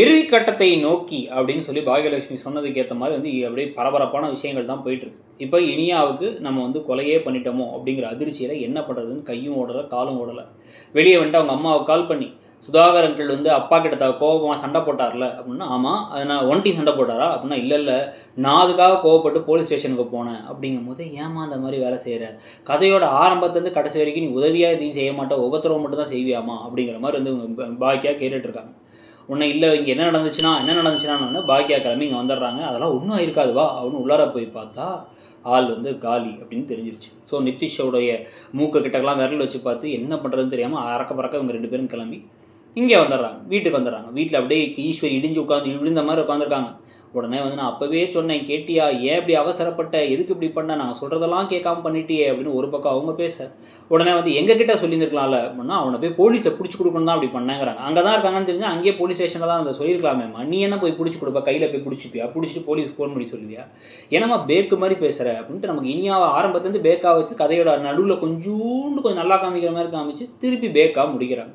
இறுதி கட்டத்தை நோக்கி அப்படின்னு சொல்லி பாகியலட்சுமி சொன்னதுக்கு ஏற்ற மாதிரி வந்து அப்படியே பரபரப்பான விஷயங்கள் தான் போயிட்டுருக்கு. இப்போ இனியாவுக்கு நம்ம வந்து கொலையே பண்ணிட்டோமோ அப்படிங்கிற அதிர்ச்சியில் என்ன பண்ணுறதுன்னு கையும் ஓடலை காலும் ஓடலை. வெளியே வந்துட்டு அவங்க அம்மாவுக்கு கால் பண்ணி, சுதாகர் அங்கிள் வந்து அப்பா கிட்ட கோபமாக சண்டை போட்டார்ல அப்படின்னா, ஆமாம் அது நான் ஒன்ட்டி சண்டை போட்டாரா அப்படின்னா, இல்லை நான் அதுக்காக கோவப்பட்டு போலீஸ் ஸ்டேஷனுக்கு போனேன் அப்படிங்கும் போது, ஏமா அந்த மாதிரி வேலை செய்கிற, கதையோட ஆரம்பத்துலேருந்து கடைசி வரைக்கும் நீ உதவியாக எதையும் செய்ய மாட்டேன், உபத்திரவம் மட்டும் தான் செய்வியாமா அப்படிங்கிற மாதிரி வந்து பாக்கியா கேட்டுட்ருக்காங்க. உன்னை இல்லை இங்கே என்ன நடந்துச்சுன்னா பாக்கியா கிளம்பி இங்கே வந்துடுறாங்க. அதெல்லாம் ஒன்றும் இருக்காதுவா அப்படின்னு உள்ளார போய் பார்த்தா ஆள் வந்து காலி அப்படின்னு தெரிஞ்சிருச்சு. ஸோ நிதிஷோடைய மூக்கு கிட்டக்கெல்லாம் விரல் வச்சு பார்த்து என்ன பண்ணுறதுன்னு தெரியாமல் அறக்க பறக்க இவங்க 2 பேரும் கிளம்பி இங்கே வந்துடுறாங்க. வீட்டுக்கு வந்துடுறாங்க. வீட்டில் அப்படியே ஈஸ்வரி இடிஞ்சு விழுந்த மாதிரி உட்காந்துருக்காங்க. உடனே வந்து நான் அப்போவே சொன்னேன் கேட்டியா, ஏன் இப்படி அவசரப்பட்ட, எதுக்கு இப்படி பண்ண, நாங்கள் சொல்கிறதெல்லாம் கேட்காம பண்ணிட்டியே அப்படின்னு ஒரு பக்கம் அவங்க பேச, உடனே வந்து எங்ககிட்ட சொல்லியிருந்துருக்கலாம்ல அப்படின்னா, அவனை போய் போலீஸில் பிடிச்சி கொடுக்கணும் தான் அப்படி பண்ணேங்கிறாங்க. அங்கே தான் இருக்காங்கன்னு தெரிஞ்சு அங்கேயே போலீஸ் ஸ்டேஷனில் தான் அதை சொல்லியிருக்கலாமேம்மா, நீ என்ன போய் பிடிச்சி கொடுப்பா, கையில் போய் பிடிச்சிப்பியா, பிடிச்சிட்டு போலீஸ் ஃபோன் பண்ணி சொல்லுவியா, ஏன்னா பேக்கு மாதிரி பேசுகிற அப்படின்ட்டு நமக்கு இனியாவை ஆரம்பத்துலேருந்து பேக்காக வச்சு கதையோட நடுவில் கொஞ்சம் நல்லா காமிக்கிற மாதிரி காமிச்சு திருப்பி பேக்காக முடிக்கிறாங்க.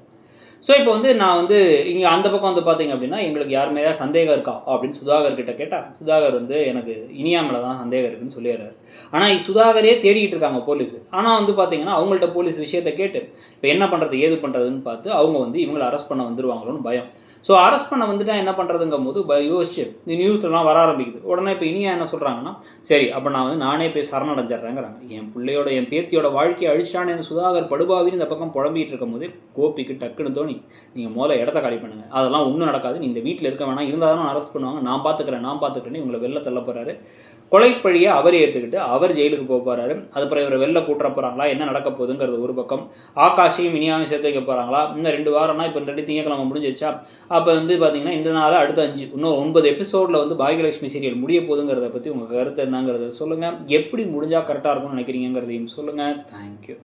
ஸோ இப்போ வந்து நான் வந்து இங்கே அந்த பக்கம் வந்து பார்த்தீங்க அப்படின்னா, எங்களுக்கு யார் மேலே சந்தேகம் இருக்கா அப்படின்னு சுதாகர் கிட்ட கேட்டால், சுதாகர் வந்து எனக்கு இனியா மேலே தான் சந்தேகம் இருக்குன்னு சொல்லிடுறாரு. ஆனால் சுதாகரே தேடிக்கிட்டு இருக்காங்க போலீஸ். ஆனால் வந்து பார்த்தீங்கன்னா அவங்கள்ட்ட போலீஸ் விஷயத்தை கேட்டு இப்போ என்ன பண்ணுறது ஏது பண்ணுறதுன்னு பார்த்து அவங்க வந்து இவங்களை அரெஸ்ட் பண்ண வந்துடுவாங்களோன்னு பயம். ஸோ அரெஸ்ட் பண்ண வந்துட்டா என்ன பண்ணுறதுங்கும் போது யோசிச்சு இந்த நியூஸ்லாம் வர ஆரம்பிக்குது. உடனே இப்போ இனியா என்ன சொல்கிறாங்கன்னா, சரி அப்போ நான் வந்து நானே போய் சரணடைஞ்சிட்றேங்கிறாங்க. என் பேத்தியோட வாழ்க்கையை அழிச்சிட்டான்னு இந்த சுதாகர் படுபாவின்னு இந்த பக்கம் புலம்பிகிட்டு இருக்கும் போதே கோபிக்கு டக்குன்னு தோணி, நீங்கள் முதல்ல இடத்த காலி பண்ணுங்கள், அதெல்லாம் ஒன்றும் நடக்காது, நீ இந்த வீட்டில் இருக்க வேணாம், இருந்தால் தான் அரெஸ்ட் பண்ணுவாங்க, நான் பார்த்துக்கிறேன்னு இவங்களை வெளில தள்ள போகிறாரு. கொலைப்பழியை அவர் ஏற்றுக்கிட்டு அவர் ஜெயிலுக்கு போக போகிறாரு. அதுக்கப்புறம் இவரை வெளில கூட்டுற போகிறாங்களா, என்ன நடக்க போகுதுங்கிறது ஒரு பக்கம். ஆகாஷையும் இனியாவையும் சேர்த்து வைக்க போகிறாங்களா, இன்னும் 2 வாரம்னா இப்போ 2 திங்கக்கிழமை முடிஞ்சிருச்சா, அப்போ வந்து பார்த்தீங்கன்னா இந்த நாள் அடுத்த 5 இன்னும் 9 எபிசோடில் வந்து பாகியலட்சுமி சீரியல் முடிய போகுதுங்கிறத பற்றி உங்கள் கருத்து என்னங்கிறத சொல்லுங்கள். எப்படி முடிஞ்சால் கரெக்டாக இருக்கும்னு நினைக்கிறீங்கிறதையும் சொல்லுங்கள். தேங்க்யூ.